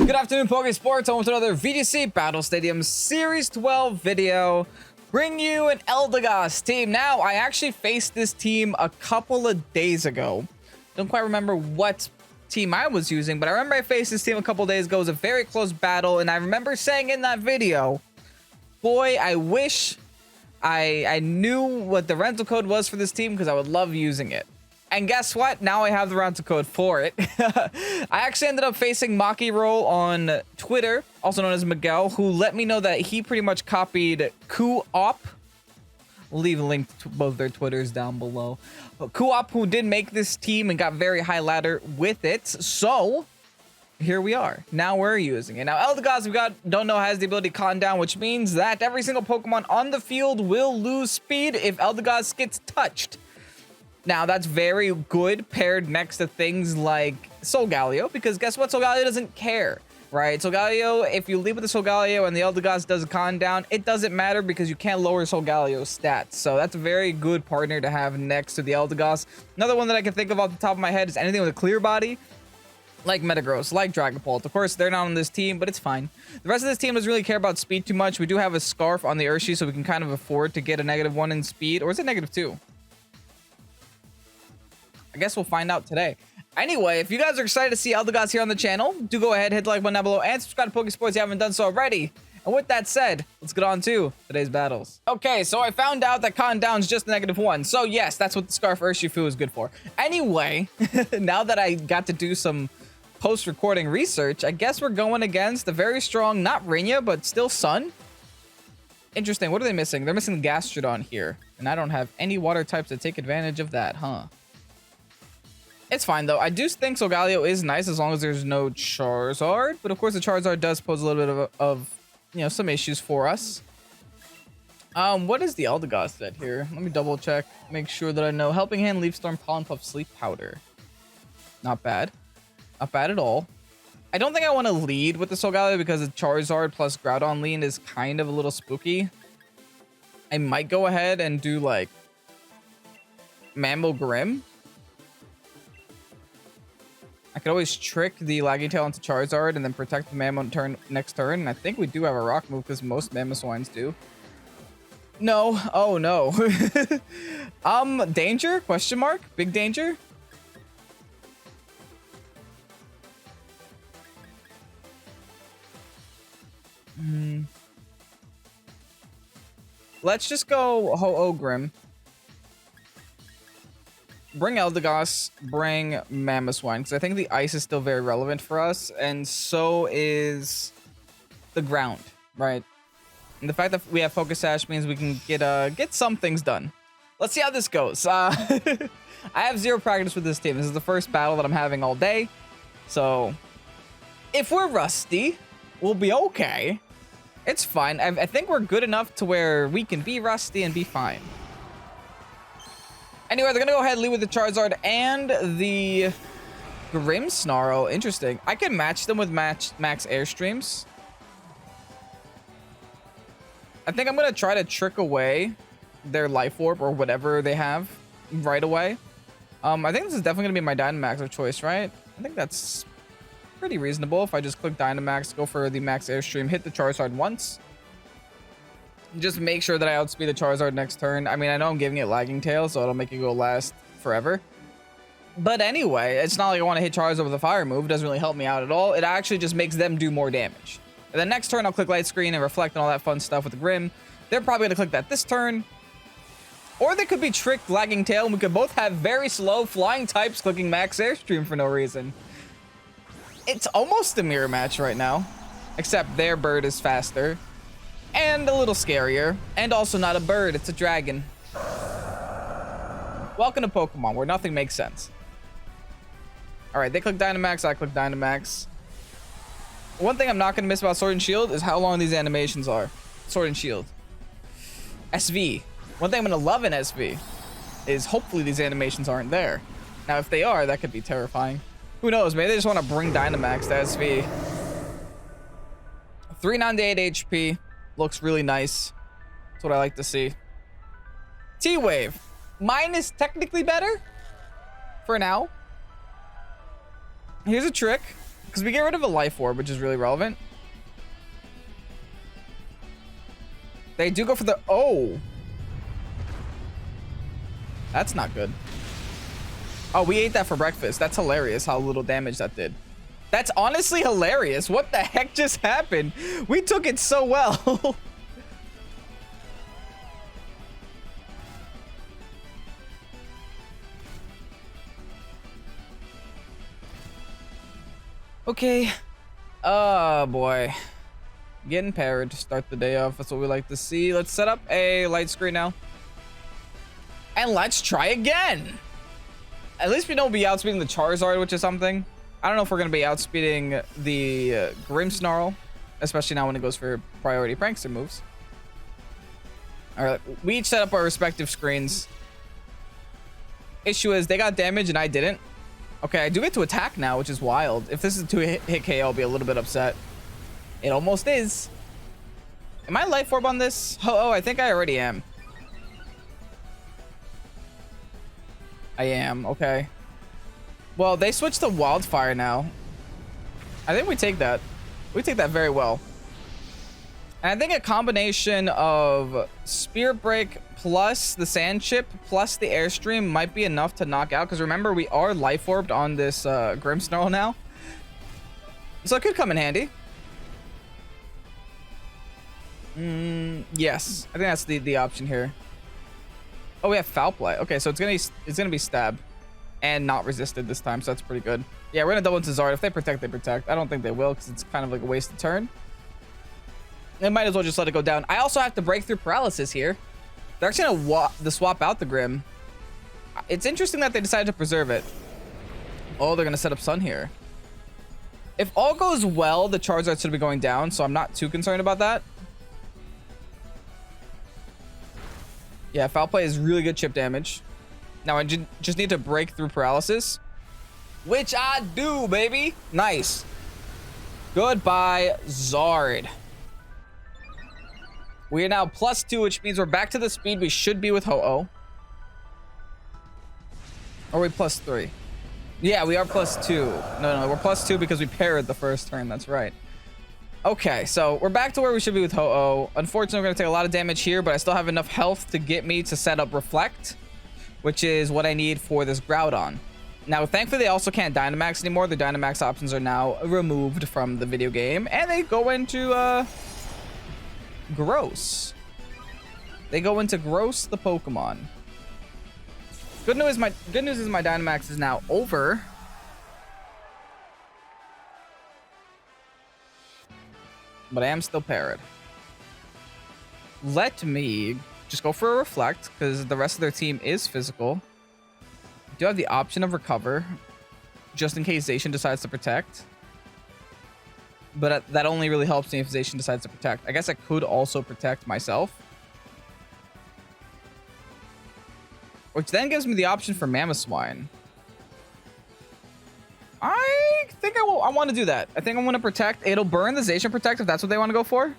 Good afternoon, Pokesports. Welcome to another VGC Battle Stadium Series 12 video. Bring you an Eldegoss team. Now, I actually faced this team a couple of days ago. Don't quite remember what team I was using, but I remember I faced this team a couple of days ago. It was a very close battle, and I remember saying in that video, boy, I wish I knew what the rental code was for this team because I would love using it. And guess what? Now I have the rental code for it. I actually ended up facing Maki Roll on Twitter, also known as Miguel, who let me know that he pretty much copied Kououp. We'll leave a link to both their Twitters down below. Kououp, who did make this team and got very high ladder with it. So here we are. Now we're using it. Now Eldegoss, don't know, has the ability to calm down, which means that every single Pokemon on the field will lose speed if Eldegoss gets touched. Now, that's very good paired next to things like Solgaleo, because guess what? Solgaleo doesn't care, right? Solgaleo, if you leave with the Solgaleo and the Eldegoss does a con down, it doesn't matter because you can't lower Solgaleo's stats. So that's a very good partner to have next to the Eldegoss. Another one that I can think of off the top of my head is anything with a clear body, like Metagross, like Dragapult. Of course, they're not on this team, but it's fine. The rest of this team doesn't really care about speed too much. We do have a Scarf on the Urshi, so we can kind of afford to get a -1 in speed. Or is it -2? I guess we'll find out today. Anyway, if you guys are excited to see Eldegoss here on the channel, do go ahead, hit the like button down below, and subscribe to Pokesports if you haven't done so already. And with that said, let's get on to today's battles. Okay, so I found out that con down's just -1. So yes, that's what the Scarf Urshifu is good for. Anyway, now that I got to do some post-recording research, I guess we're going against the very strong, not Rinya, but still Sun. Interesting. What are they missing? They're missing the Gastrodon here. And I don't have any water types to take advantage of that, huh? It's fine, though. I do think Solgaleo is nice as long as there's no Charizard. But, of course, the Charizard does pose a little bit of you know, some issues for us. What is the Eldegoss set here? Let me double check. Make sure that I know. Helping Hand, Leaf Storm, Pollen Puff, Sleep Powder. Not bad. Not bad at all. I don't think I want to lead with the Solgaleo because the Charizard plus Groudon lean is kind of a little spooky. I might go ahead and do, like, Mammo Grim. I could always trick the Lagging Tail into Charizard and then protect the Mammo next turn. And I think we do have a rock move because most Mamoswines do. No. Oh, no. Danger? Question mark? Big danger? Let's just go Ho-Oh Grim. Bring Eldegoss, bring Mamoswine, because I think the ice is still very relevant for us, and so is the ground, right? And the fact that we have Focus Sash means we can get some things done. Let's see how this goes. I have zero practice with this team. This is the first battle that I'm having all day, so if we're rusty, we'll be okay. It's fine. I think we're good enough to where we can be rusty and be fine. Anyway, they're going to go ahead and lead with the Charizard and the Grimmsnarl. Interesting. I can match them with max Airstreams. I think I'm going to try to trick away their Life Orb or whatever they have right away. I think this is definitely going to be my Dynamax of choice, right? I think that's pretty reasonable. If I just click Dynamax, go for the max Airstream, hit the Charizard once. Just make sure that I outspeed the Charizard next turn. I mean, I know I'm giving it Lagging Tail, so it'll make it go last forever. But anyway, it's not like I want to hit Charizard with a fire move. It doesn't really help me out at all. It actually just makes them do more damage. And then next turn, I'll click Light Screen and Reflect and all that fun stuff with the Grim. They're probably going to click that this turn. Or they could be tricked Lagging Tail, and we could both have very slow flying types clicking Max Airstream for no reason. It's almost a mirror match right now. Except their bird is faster. And a little scarier. And also not a bird, it's a dragon. Welcome to Pokemon, where nothing makes sense. Alright, they click Dynamax, I click Dynamax. One thing I'm not going to miss about Sword and Shield is how long these animations are. Sword and Shield. SV. One thing I'm going to love in SV is hopefully these animations aren't there. Now, if they are, that could be terrifying. Who knows? Maybe they just want to bring Dynamax to SV. 398 HP. Looks really nice. That's what I like to see. T-Wave. Mine is technically better. For now. Here's a trick. Because we get rid of a life orb, which is really relevant. They do go for the... Oh. That's not good. Oh, we ate that for breakfast. That's hilarious how little damage that did. That's honestly hilarious. What the heck just happened? We took it so well. Okay. Oh, boy. Getting paired to start the day off. That's what we like to see. Let's set up a light screen now. And let's try again. At least we know we'll be outspeeding the Charizard, which is something. I don't know if we're going to be outspeeding the Grimmsnarl, especially now when it goes for priority prankster moves. All right, we each set up our respective screens. Issue is they got damage and I didn't. Okay, I do get to attack now, which is wild. If this is a 2-hit KO, I'll be a little bit upset. It almost is. Am I life orb on this? Oh, I think I already am. I am, okay. Well, they switched to wildfire now. I think we take that. We take that very well. And I think a combination of Spirit Break plus the Sand Chip plus the Airstream might be enough to knock out. Because remember, we are life orbed on this Grimmsnarl now. So it could come in handy. Yes, I think that's the option here. Oh, we have foul play. Okay, so it's gonna be stab and not resisted this time, so that's pretty good. Yeah, we're gonna double into Zard. If they protect, they protect. I don't think they will because it's kind of like a wasted turn. They might as well just let it go down. I also have to break through paralysis here. They're actually gonna swap out the Grim. It's interesting that they decided to preserve it. Oh, they're gonna set up Sun here. If all goes well, the Charizard should be going down, so I'm not too concerned about that. Yeah, foul play is really good chip damage. Now I just need to break through paralysis, which I do, baby. Nice. Goodbye, Zard. We are now +2, which means we're back to the speed we should be with Ho-Oh. Or are we +3? Yeah, we are +2. No, we're +2 because we parried the first turn. That's right. Okay, so we're back to where we should be with Ho-Oh. Unfortunately, we're going to take a lot of damage here, but I still have enough health to get me to set up Reflect, which is what I need for this Groudon. Now, thankfully, they also can't Dynamax anymore. The Dynamax options are now removed from the video game, and they go into Gross. They go into Gross the Pokemon. Good news is my Dynamax is now over. But I am still parried. Let me just go for a Reflect because the rest of their team is physical. I do have the option of Recover just in case Zacian decides to protect. But that only really helps me if Zacian decides to protect. I guess I could also protect myself. Which then gives me the option for Mamoswine. I think I want to do that. I think I want to protect. It'll burn the Zacian protect if that's what they want to go for.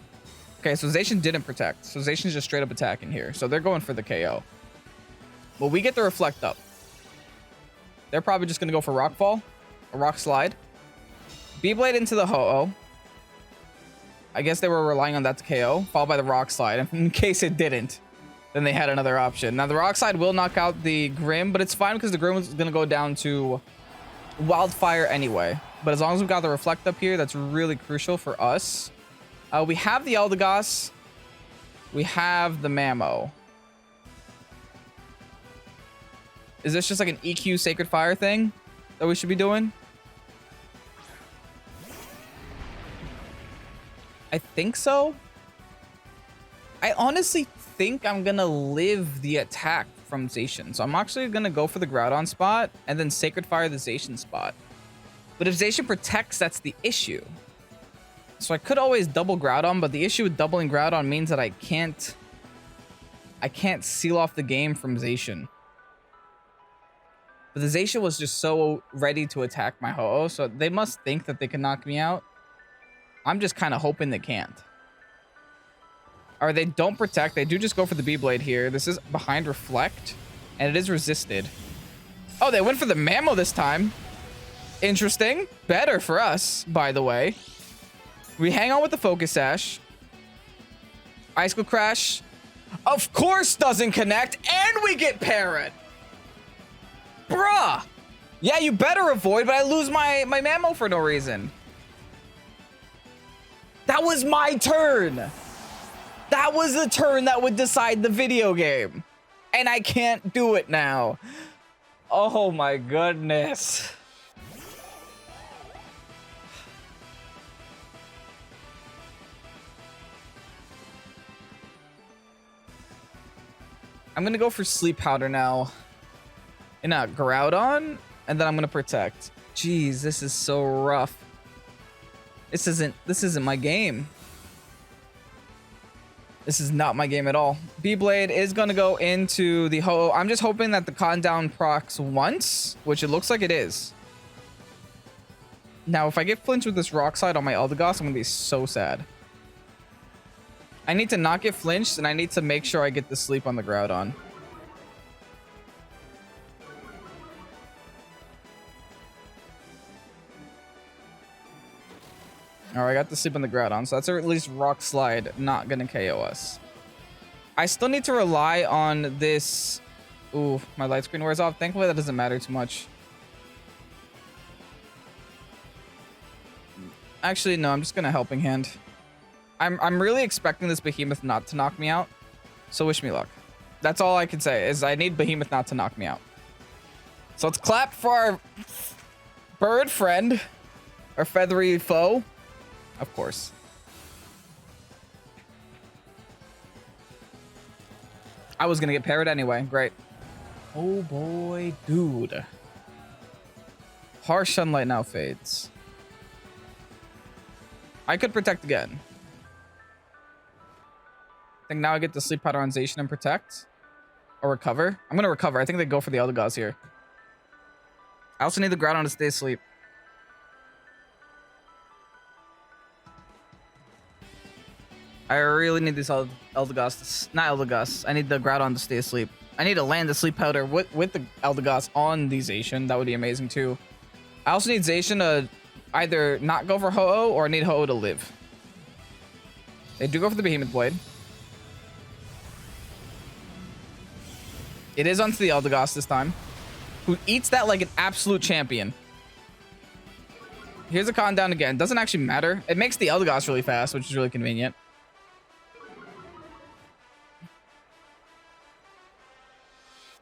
Okay, so Zacian didn't protect. So Zacian's just straight up attacking here. So they're going for the KO. Well, we get the Reflect up. They're probably just going to go for Rockfall. A Rock Slide. Beyblade into the Ho-Oh. I guess they were relying on that to KO. Followed by the Rock Slide. In case it didn't, then they had another option. Now, the Rock Slide will knock out the Grim, but it's fine because the Grim is going to go down to Wildfire anyway. But as long as we've got the Reflect up here, that's really crucial for us. We have the Eldegoss. We have the Mamo. Is this just like an EQ Sacred Fire thing that we should be doing? I think so. I honestly think I'm gonna live the attack from Zacian. So I'm actually gonna go for the Groudon spot and then Sacred Fire the Zacian spot. But if Zacian protects, that's the issue. So I could always double Groudon, but the issue with doubling Groudon means that I can't seal off the game from Zacian. But the Zacian was just so ready to attack my Ho-Oh, so they must think that they can knock me out. I'm just kind of hoping they can't. Or they don't protect. They do just go for the Beyblade here. This is behind Reflect, and it is resisted. Oh, they went for the Mamo this time. Interesting. Better for us, by the way. We hang on with the Focus Sash. Icicle Crash. Of course doesn't connect. And we get Parrot. Bruh. Yeah, you better avoid, but I lose my Mammo for no reason. That was my turn. That was the turn that would decide the video game. And I can't do it now. Oh my goodness. I'm gonna go for Sleep Powder now. And not Groudon, and then I'm gonna Protect. Jeez, this is so rough. This isn't my game. This is not my game at all. B-Blade is gonna go into the Ho-Oh. I'm just hoping that the Con Down procs once, which it looks like it is. Now, if I get flinched with this Rock Slide on my Eldegoss, I'm gonna be so sad. I need to not get flinched, and I need to make sure I get the sleep on the Groudon. Alright, I got the sleep on the Groudon, so that's at least Rock Slide not gonna KO us. I still need to rely on this... Ooh, my light screen wears off. Thankfully, that doesn't matter too much. Actually, no, I'm just gonna Helping Hand. I'm really expecting this Behemoth not to knock me out, so wish me luck. That's all I can say, is I need Behemoth not to knock me out. So let's clap for our bird friend, our feathery foe. Of course. I was gonna get parried anyway. Great. Oh boy, dude. Harsh Sunlight now fades. I could Protect again. I think now I get the Sleep Powder on Zacian and Protect. Or Recover. I'm gonna Recover. I think they go for the Eldegoss here. I also need the Groudon to stay asleep. I really need this Eldegoss. Not Eldegoss. I need the Groudon to stay asleep. I need to land the Sleep Powder with the Eldegoss on the Zacian. That would be amazing too. I also need Zacian to either not go for Ho-Oh, or I need Ho-Oh to live. They do go for the Behemoth Blade. It is onto the Eldegoss this time, who eats that like an absolute champion. Here's a Con Down again. Doesn't actually matter. It makes the Eldegoss really fast, which is really convenient.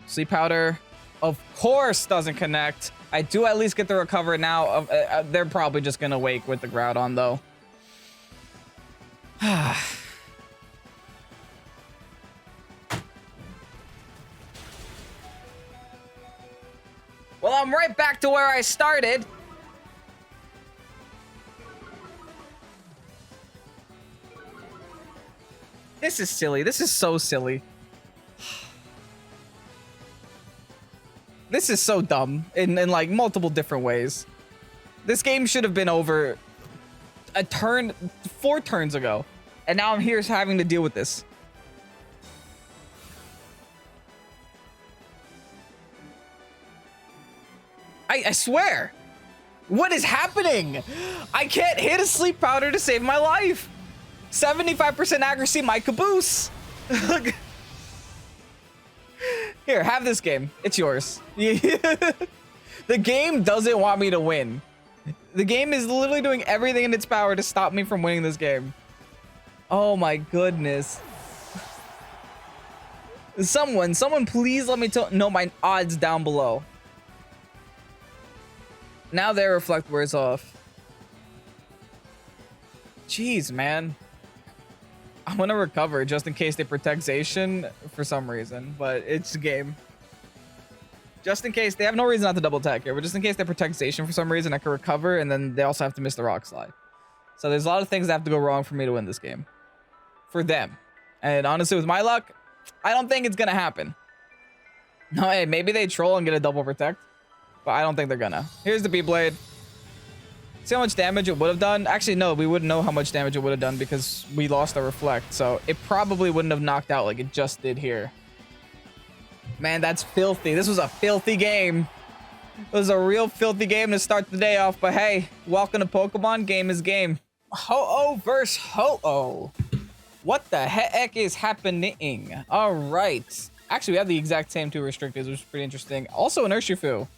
Sleep Powder, of course, doesn't connect. I do at least get the Recover now. They're probably just going to wake with the Groudon, though. Well, I'm right back to where I started. This is silly. This is so silly. This is so dumb in like multiple different ways. This game should have been over a turn, 4 turns ago. And now I'm here having to deal with this. I swear. What is happening? I can't hit a Sleep Powder to save my life. 75% accuracy, my caboose. Here, have this game. It's yours. The game doesn't want me to win. The game is literally doing everything in its power to stop me from winning this game. Oh my goodness. Someone please let me know my odds down below. Now their Reflect wears off. Jeez, man. I'm gonna Recover just in case they Protect Zacian for some reason, but it's a game. Just in case, they have no reason not to double attack here, but just in case they Protect Zacian for some reason, I can Recover, and then they also have to miss the Rock Slide. So there's a lot of things that have to go wrong for me to win this game. For them. And honestly, with my luck, I don't think it's gonna happen. No, hey, maybe they troll and get a double Protect, but I don't think they're gonna. Here's the B-Blade. See how much damage it would have done? Actually, no, we wouldn't know how much damage it would have done because we lost our Reflect. So it probably wouldn't have knocked out like it just did here. Man, that's filthy. This was a filthy game. It was a real filthy game to start the day off, but hey, welcome to Pokemon. Game is game. Ho-Oh versus Ho-Oh. What the heck is happening? All right. Actually, we have the exact same two restrictors, which is pretty interesting. Also an Urshifu.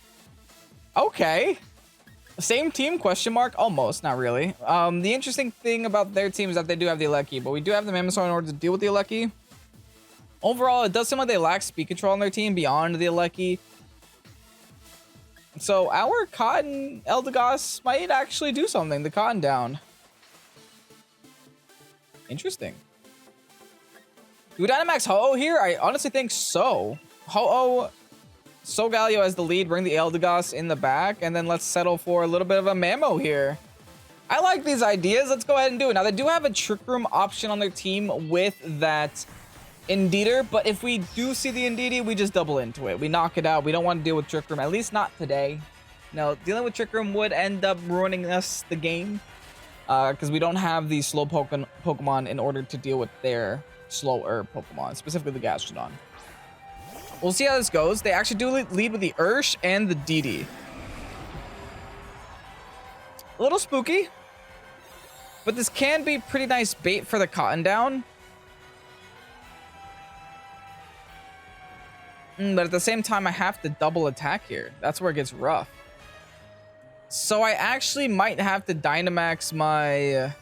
Okay. Same team, question mark? Almost, not really. The interesting thing about their team is that they do have the Alecki, but we do have the Mammosaur in order to deal with the Alecki. Overall, it does seem like they lack speed control on their team beyond the Alecki. So our Cotton Eldegoss might actually do something. The Cotton down. Interesting. Do we Dynamax Ho-Oh here? I honestly think so. Ho-Oh, Solgaleo as the lead, bring the Eldegoss in the back, and then let's settle for a little bit of a Mammo here. I like these ideas. Let's go ahead and do it. Now, they do have a Trick Room option on their team with that Indeedee, but if we do see the Indeedee, we just double into it. We knock it out. We don't want to deal with Trick Room, at least not today. No, dealing with Trick Room would end up ruining us the game because we don't have the slow Pokemon in order to deal with their slower Pokemon, specifically the Gastrodon. We'll see how this goes. They actually do lead with the Ursh and the DD. A little spooky, but this can be pretty nice bait for the Cotton down. But at the same time, I have to double attack here. That's where it gets rough. So I actually might have to Dynamax my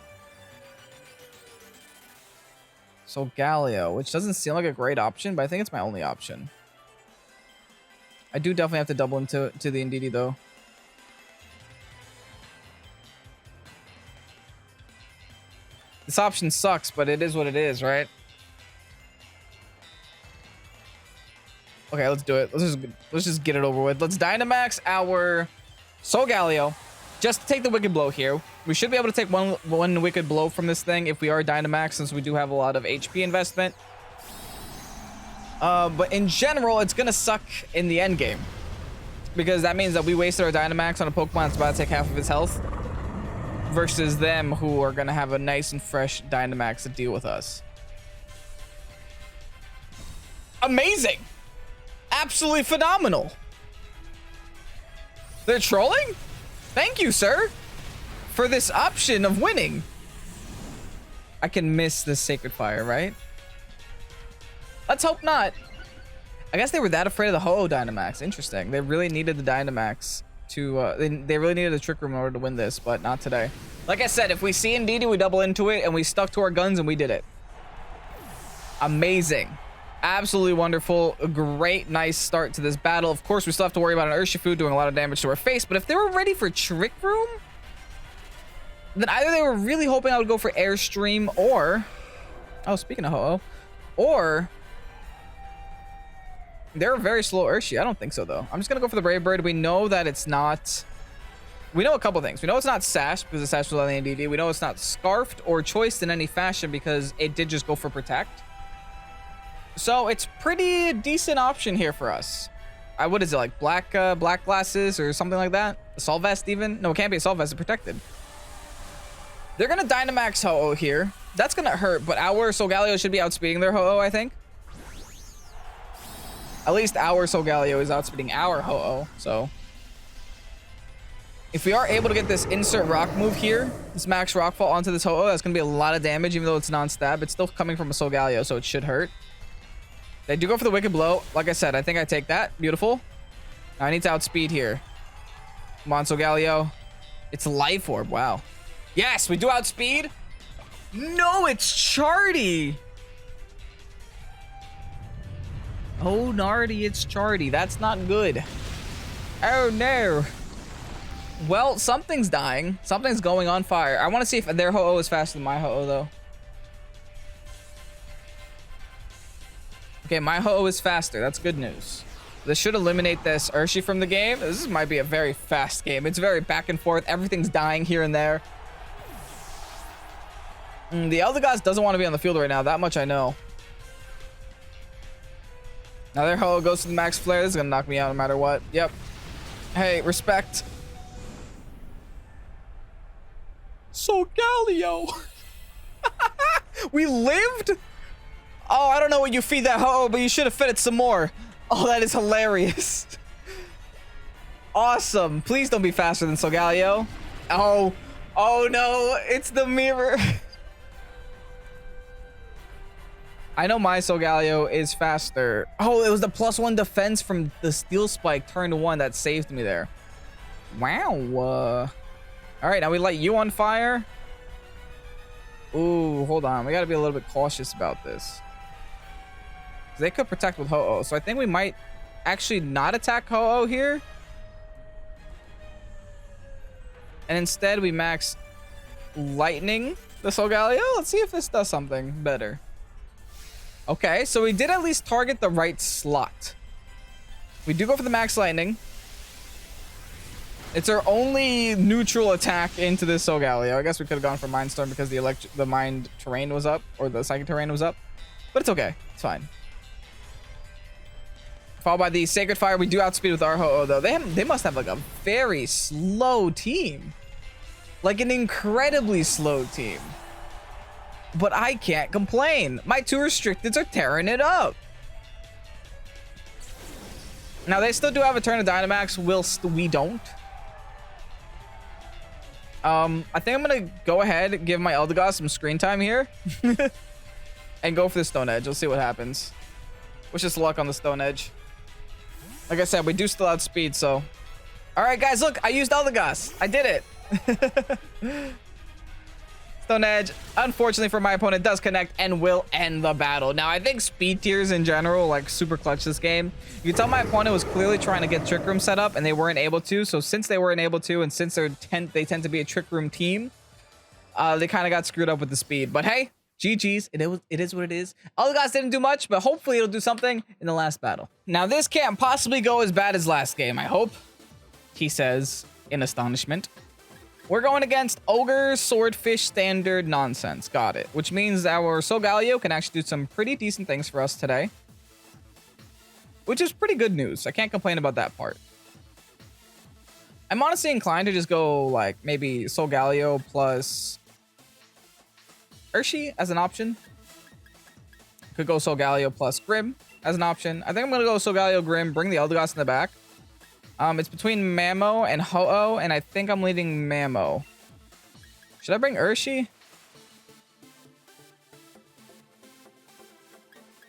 Solgaleo, which doesn't seem like a great option, but I think it's my only option. I do definitely have to double into the Indeedee, though. This option sucks, but it is what it is, right? Okay, let's do it. Let's just get it over with. Let's Dynamax our Solgaleo just to take the Wicked Blow here. We should be able to take one Wicked Blow from this thing if we are Dynamax, since we do have a lot of HP investment. But in general, it's gonna suck in the end game, because that means that we wasted our Dynamax on a Pokemon that's about to take half of its health, versus them who are gonna have a nice and fresh Dynamax to deal with us. Amazing! Absolutely phenomenal. They're trolling? Thank you, sir, for this option of winning. I can miss the Sacred Fire, right? Let's hope not. I guess they were that afraid of the Ho-Oh Dynamax. Interesting. They really needed the Dynamax to... they really needed a Trick Room in order to win this, but not today. Like I said, if we see Indeedee, we double into it, and we stuck to our guns, and we did it. Amazing. Absolutely wonderful. A great, nice start to this battle. Of course, we still have to worry about an Urshifu doing a lot of damage to our face, but if they were ready for Trick Room, then either they were really hoping I would go for Airstream, or... Oh, speaking of Ho-Oh. Or... they're a very slow Urshi. I don't think so, though. I'm just going to go for the Brave Bird. We know that it's not... We know a couple things. We know it's not Sash, because the Sash was on the NDD. We know it's not Scarfed or Choiced in any fashion, because it did just go for Protect. So it's pretty decent option here for us. What is it, like black glasses or something like that? Assault Vest even? No, it can't be Assault Vest. It's protected. They're going to Dynamax Ho-Oh here. That's going to hurt, but our Solgaleo should be outspeeding their Ho-Oh, I think. At least our Solgaleo is outspeeding our Ho-Oh, so... if we are able to get this insert rock move here, this max rockfall onto this Ho-Oh, that's going to be a lot of damage, even though it's non-stab. It's still coming from a Solgaleo, so it should hurt. They do go for the Wicked Blow. Like I said, I think I take that. Beautiful. Now I need to outspeed here. Come on, Solgaleo. It's Life Orb. Wow. Yes, we do outspeed. No, it's Chardy. Oh, Nardy, it's Chardy. That's not good. Oh, no. Well, something's dying. Something's going on fire. I want to see if their Ho-Oh is faster than my Ho-Oh, though. Okay, my Ho-Oh is faster. That's good news. This should eliminate this Urshi from the game. This might be a very fast game. It's very back and forth. Everything's dying here and there. The Eldegoss doesn't want to be on the field right now. That much I know. Now their Ho-Oh goes to the Max Flare. This is going to knock me out no matter what. Yep. Hey, respect. Solgaleo. We lived? Oh, I don't know what you feed that Ho-Oh, but you should have fed it some more. Oh, that is hilarious. Awesome. Please don't be faster than Solgaleo. Oh. Oh no. It's the mirror. I know my Solgaleo is faster. Oh, it was the +1 defense from the Steel Spike turn 1 that saved me there. Wow. All right, now we light you on fire. Ooh, hold on. We got to be a little bit cautious about this. They could protect with Ho-Oh, so I think we might actually not attack Ho-Oh here. And instead, we max Lightning the Solgaleo. Let's see if this does something better. Okay, so we did at least target the right slot. We do go for the max Lightning. It's our only neutral attack into this Solgaleo. I guess we could have gone for Mind Storm because the Mind terrain was up, or the Psychic terrain was up. But it's okay. It's fine. Followed by the Sacred Fire. We do outspeed with our Ho-Oh, though. They must have, like, a very slow team. Like, an incredibly slow team. But I can't complain. My 2 restricteds are tearing it up. Now, they still do have a turn of Dynamax, whilst we don't. I think I'm going to go ahead and give my Eldegoss some screen time here. And go for the Stone Edge. We'll see what happens. Wish us luck on the Stone Edge. Like I said, we do still outspeed, so... Alright, guys, look. I used Eldegoss. I did it. Stone Edge, unfortunately for my opponent, does connect and will end the battle. Now, I think speed tiers in general, like, super clutch this game. You can tell my opponent was clearly trying to get Trick Room set up, and they weren't able to. So since they weren't able to, and since they tend to be a Trick Room team, they kind of got screwed up with the speed. But hey, GG's. It is what it is. Eldegoss didn't do much, but hopefully it'll do something in the last battle. Now, this can't possibly go as bad as last game, I hope, he says in astonishment. We're going against Ogre, Swordfish, Standard, Nonsense. Got it. Which means our Solgaleo can actually do some pretty decent things for us today. Which is pretty good news. I can't complain about that part. I'm honestly inclined to just go, like, maybe Solgaleo plus Urshi as an option. Could go Solgaleo plus Grim as an option. I think I'm going to go Solgaleo, Grim, bring the Eldegoss in the back. It's between Mamo and Ho-Oh, and I think I'm leading Mamo. Should I bring Urshi?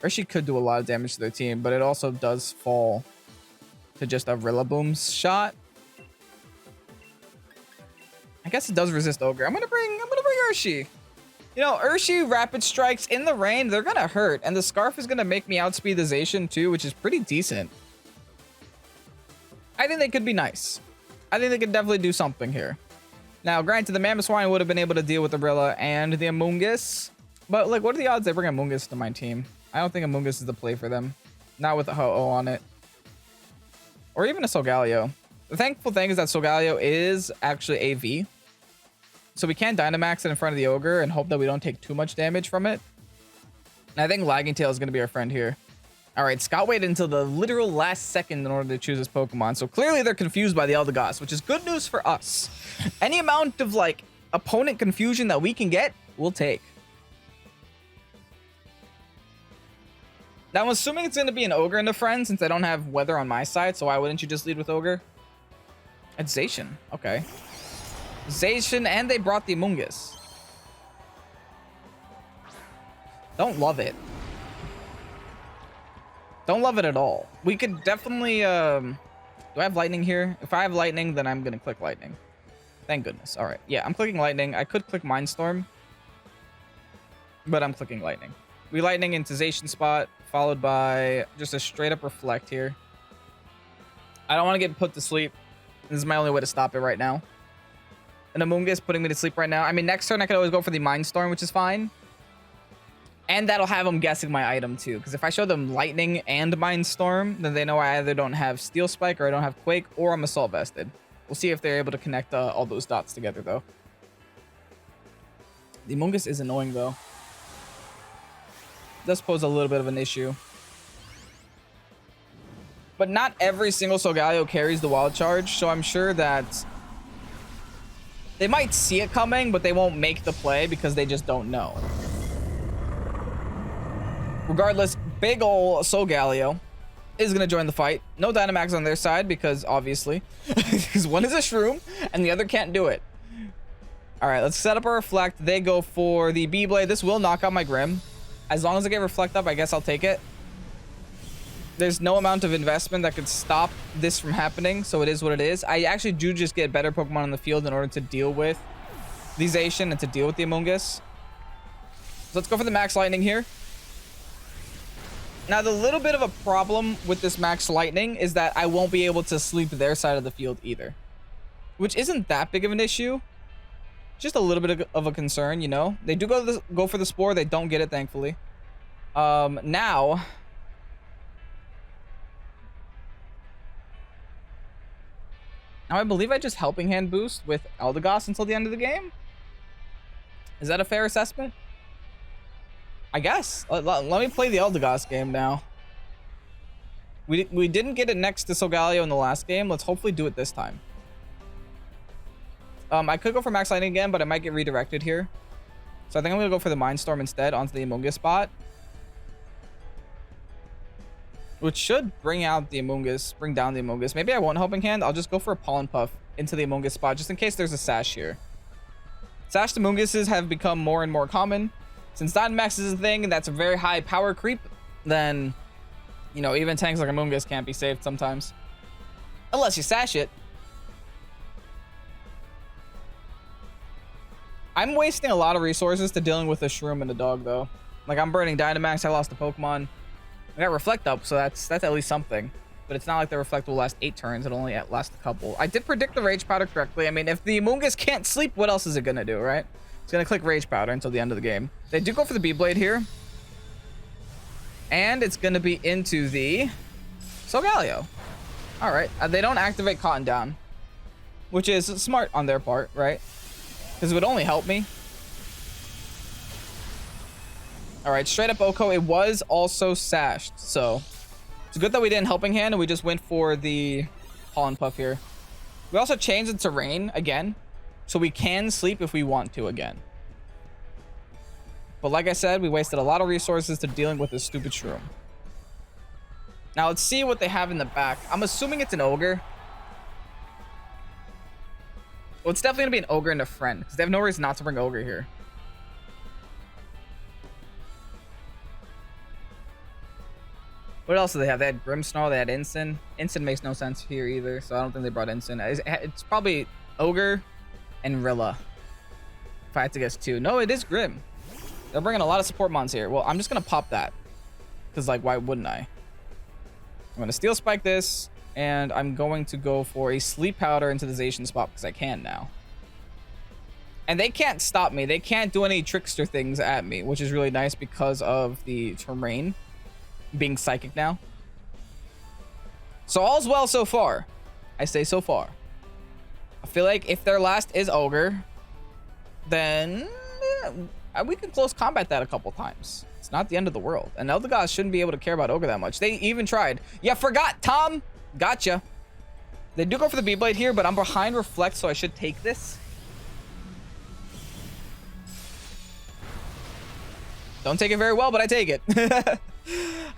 Urshi could do a lot of damage to their team, but it also does fall to just a Rillaboom's shot. I guess it does resist Ogre. I'm gonna bring Urshi. You know, Urshi Rapid Strikes in the rain, they're gonna hurt, and the Scarf is gonna make me outspeed the Zacian too, which is pretty decent. I think they could be nice. I think they could definitely do something here. Now, granted, the Mamoswine would have been able to deal with the Rilla and the Amoonguss. But, like, what are the odds they bring Amoonguss to my team? I don't think Amoonguss is the play for them. Not with the Ho-Oh on it. Or even a Solgaleo. The thankful thing is that Solgaleo is actually AV. So we can Dynamax it in front of the Ogre and hope that we don't take too much damage from it. And I think Lagging Tail is going to be our friend here. All right, Scott waited until the literal last second in order to choose his Pokemon. So clearly they're confused by the Eldegoss, which is good news for us. Any amount of, like, opponent confusion that we can get, we'll take. Now, I'm assuming it's going to be an Ogre into friend since I don't have Weather on my side. So why wouldn't you just lead with Ogre? It's Zacian. Okay. Zacian, and they brought the Amoonguss. Don't love it. Don't love it at all. We could definitely, do I have Lightning here? If I have Lightning, then I'm going to click Lightning. Thank goodness. All right. Yeah, I'm clicking Lightning. I could click Mindstorm, but I'm clicking Lightning. We Lightning into Zacian spot, followed by just a straight up Reflect here. I don't want to get put to sleep. This is my only way to stop it right now. And Amoonguss putting me to sleep right now. I mean, next turn I could always go for the Mindstorm, which is fine. And that'll have them guessing my item too. Because if I show them Lightning and Mindstorm, then they know I either don't have Steel Spike or I don't have Quake or I'm Assault Vested. We'll see if they're able to connect all those dots together though. The Amoonguss is annoying though. Does pose a little bit of an issue. But not every single Solgaleo carries the Wild Charge, so I'm sure that they might see it coming, but they won't make the play because they just don't know. Regardless, big ol' Solgaleo. is going to join the fight. No Dynamax on their side because obviously, because one is a Shroom and the other can't do it. All right, let's set up a Reflect. They go for the B-Blade. This will knock out my Grim. As long as I get Reflect up, I guess I'll take it. There's no amount of investment that could stop this from happening, so it is what it is. I actually do just get better Pokemon on the field in order to deal with the Zacian and to deal with the Amoonguss. So let's go for the Max Lightning here. Now, the little bit of a problem with this Max Lightning is that I won't be able to sleep their side of the field either, which isn't that big of an issue. Just a little bit of a concern, you know. They do go for the Spore. They don't get it, thankfully. Now I believe I just Helping Hand boost with Eldegoss until the end of the game. Is that a fair assessment? I guess. Let me play the Eldegoss game now. We didn't get it next to Solgaleo in the last game. Let's hopefully do it this time. I could go for Max Lightning again, but I might get redirected here. So I think I'm going to go for the Mind Storm instead onto the Amoonguss spot. Which should bring down the Amoonguss. Maybe I won't Helping Hand. I'll just go for a Pollen Puff into the Amoonguss spot, just in case there's a Sash here. Sashed Amoongusses have become more and more common. Since Dynamax is a thing, and that's a very high power creep, then, you know, even tanks like Amoonguss can't be saved sometimes. Unless you Sash it. I'm wasting a lot of resources to dealing with a Shroom and a dog, though. Like, I'm burning Dynamax. I lost a Pokemon. I got Reflect up, so that's at least something. But it's not like the Reflect will last 8 turns. It'll only last a couple. I did predict the Rage Powder correctly. I mean, if the Amoonguss can't sleep, what else is it going to do, right? It's going to click Rage Powder until the end of the game. They do go for the B-Blade here. And it's going to be into the Solgaleo. All right. They don't activate Cotton Down, which is smart on their part, right? Because it would only help me. All right, straight up Oko. It was also sashed, so it's good that we didn't Helping Hand and we just went for the Pollen Puff here. We also changed the terrain again, so we can sleep if we want to again. But like I said, we wasted a lot of resources to dealing with this stupid Shroom. Now let's see what they have in the back. I'm assuming it's an Ogre. Well, it's definitely gonna be an Ogre and a Friend, because they have no reason not to bring Ogre here. What else do they have? They had Grimmsnarl, they had Ensign. Ensign makes no sense here either, so I don't think they brought Ensign. It's probably Ogre and Rilla, if I had to guess two. No, it is Grim. They're bringing a lot of support mons here. Well, I'm just going to pop that, because, like, why wouldn't I? I'm going to Steel Spike this, and I'm going to go for a Sleep Powder into the Zacian spot, because I can now. And they can't stop me. They can't do any trickster things at me, which is really nice because of the terrain being psychic now. So all's well so far. I say so far. I feel like if their last is Ogre, then we can close combat that a couple times. It's not the end of the world. And Eldegoss shouldn't be able to care about Ogre that much. They even tried. You forgot, Tom. Gotcha. They do go for the B-Blade here, but I'm behind Reflect, so I should take this. Don't take it very well, but I take it.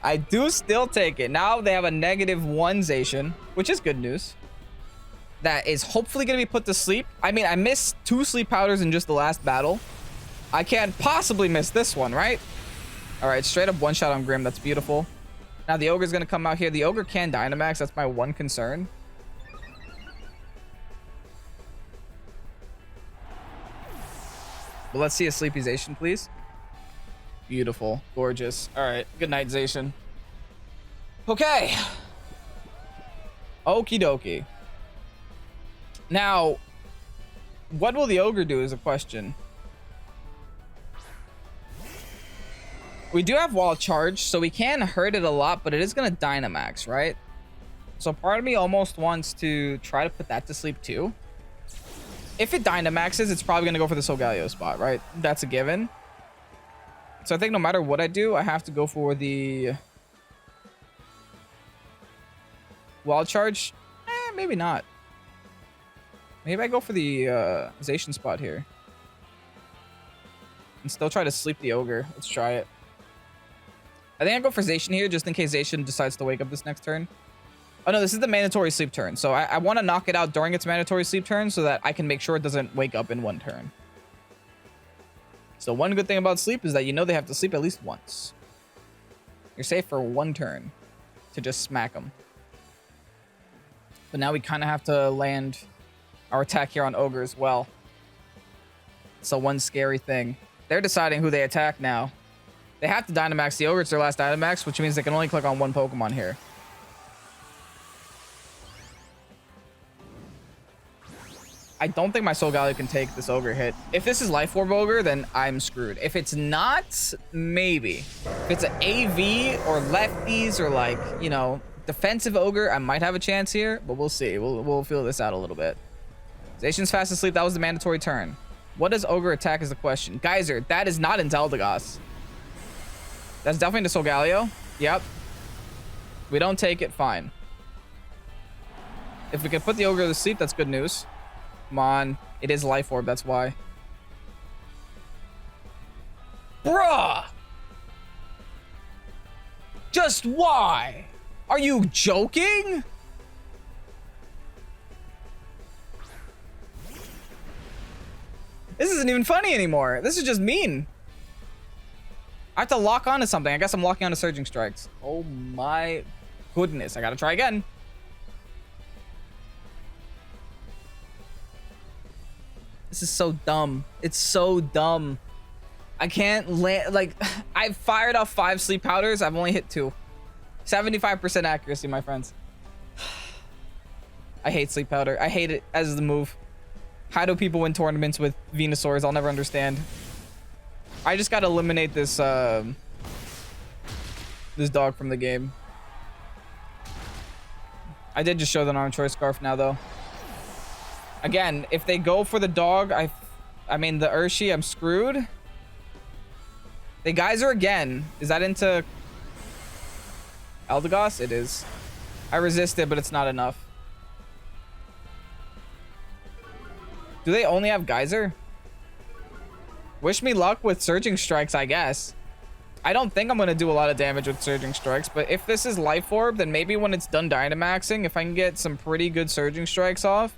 I do still take it. Now they have a -1 Zacian, which is good news. That is hopefully going to be put to sleep. I mean, I missed 2 Sleep Powders in just the last battle. I can't possibly miss this one, right? All right, straight up one-shot on Grim. That's beautiful. Now the Ogre's going to come out here. The Ogre can Dynamax. That's my one concern. But let's see a Sleepy Zacian, please. Beautiful. Gorgeous. All right. Good night, Zacian. Okay. Okie dokie. Now, what will the Ogre do is a question. We do have Wall Charge, so we can hurt it a lot, but it is going to Dynamax, right? So part of me almost wants to try to put that to sleep too. If it Dynamaxes, it's probably going to go for the Solgaleo spot, right? That's a given. So I think no matter what I do, I have to go for the Wild Charge. Maybe not. Maybe I go for the Zacian spot here. And still try to sleep the Ogre. Let's try it. I think I go for Zacian here just in case Zacian decides to wake up this next turn. Oh no, this is the mandatory sleep turn. So I want to knock it out during its mandatory sleep turn so that I can make sure it doesn't wake up in one turn. So one good thing about sleep is that you know they have to sleep at least once. You're safe for one turn to just smack them. But now we kind of have to land our attack here on Ogre as well. So one scary thing. They're deciding who they attack now. They have to Dynamax the Ogre. It's their last Dynamax, which means they can only click on one Pokemon here. I don't think my Solgaleo can take this Ogre hit. If this is Life Orb Ogre, then I'm screwed. If it's not, maybe. If it's an AV or lefties or like, you know, defensive Ogre, I might have a chance here, but we'll see. We'll feel this out a little bit. Zacian's fast asleep. That was the mandatory turn. What does Ogre attack is the question. Geyser, that is not into Eldegoss. That's definitely into Solgaleo. Yep. We don't take it, fine. If we can put the Ogre to sleep, that's good news. Come on. It is Life Orb, that's why. Bruh! Just why? Are you joking? This isn't even funny anymore. This is just mean. I have to lock onto something. I guess I'm locking onto Surging Strikes. Oh my goodness. I gotta try again. This is so dumb. It's so dumb. I can't land. Like, I've fired off 5 sleep powders. I've only hit 2. 75% accuracy, my friends. I hate sleep powder. I hate it as the move. How do people win tournaments with Venusaurs? I'll never understand. I just gotta eliminate this this dog from the game. I did just show the Arm Choice Scarf now, though. Again, if they go for the dog, I mean the Urshi, I'm screwed. The Geyser again. Is that into Eldegoss? It is. I resisted, but it's not enough. Do they only have Geyser? Wish me luck with Surging Strikes, I guess. I don't think I'm going to do a lot of damage with Surging Strikes, but if this is Life Orb, then maybe when it's done Dynamaxing, if I can get some pretty good Surging Strikes off,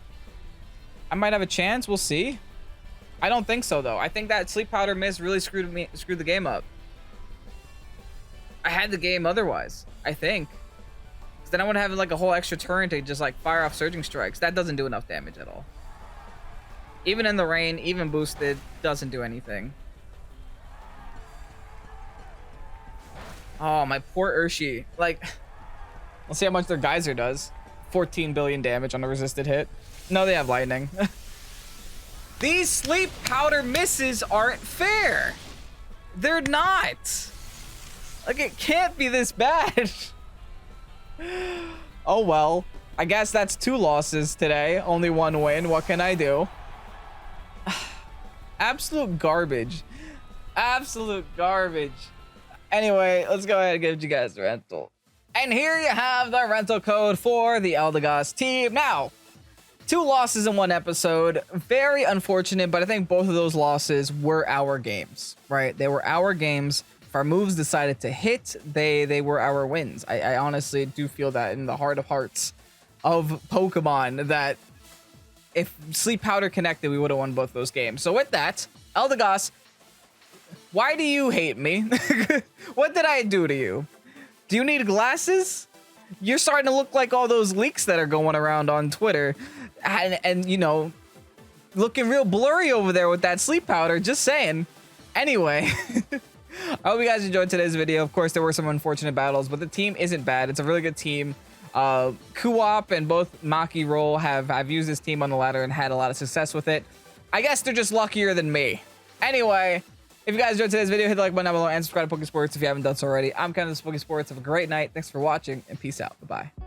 I might have a chance. We'll see. I don't think so, though. I think that Sleep Powder miss really screwed the game up. I had the game otherwise, I think. Because then I would have like a whole extra turn to just like fire off Surging Strikes. That doesn't do enough damage at all. Even in the rain, even boosted, doesn't do anything. Oh, my poor Urshi. Like, let's see how much their Geyser does. 14 billion damage on a resisted hit. No, they have lightning. These sleep powder misses aren't fair. They're not. Like, it can't be this bad. Oh, well. I guess that's 2 losses today. Only 1 win. What can I do? Absolute garbage. Absolute garbage. Anyway, let's go ahead and give you guys the rental. And here you have the rental code for the Eldegoss team. Now, 2 losses in 1 episode. Very unfortunate, but I think both of those losses were our games, right? They were our games. If our moves decided to hit, they were our wins. I honestly do feel that in the heart of hearts of Pokemon that if Sleep Powder connected, we would have won both those games. So with that, Eldegoss, why do you hate me? What did I do to you? Do you need glasses? You're starting to look like all those leaks that are going around on Twitter. And you know, looking real blurry over there with that Sleep Powder. Just saying. Anyway, I hope you guys enjoyed today's video. Of course, there were some unfortunate battles, but the team isn't bad. It's a really good team. Kououp and both Maki Roll have used this team on the ladder and had a lot of success with it. I guess they're just luckier than me. Anyway, if you guys enjoyed today's video, hit the like button down below and subscribe to Pokesports if you haven't done so already. I'm Ken of Pokesports. Have a great night. Thanks for watching and peace out. Bye-bye.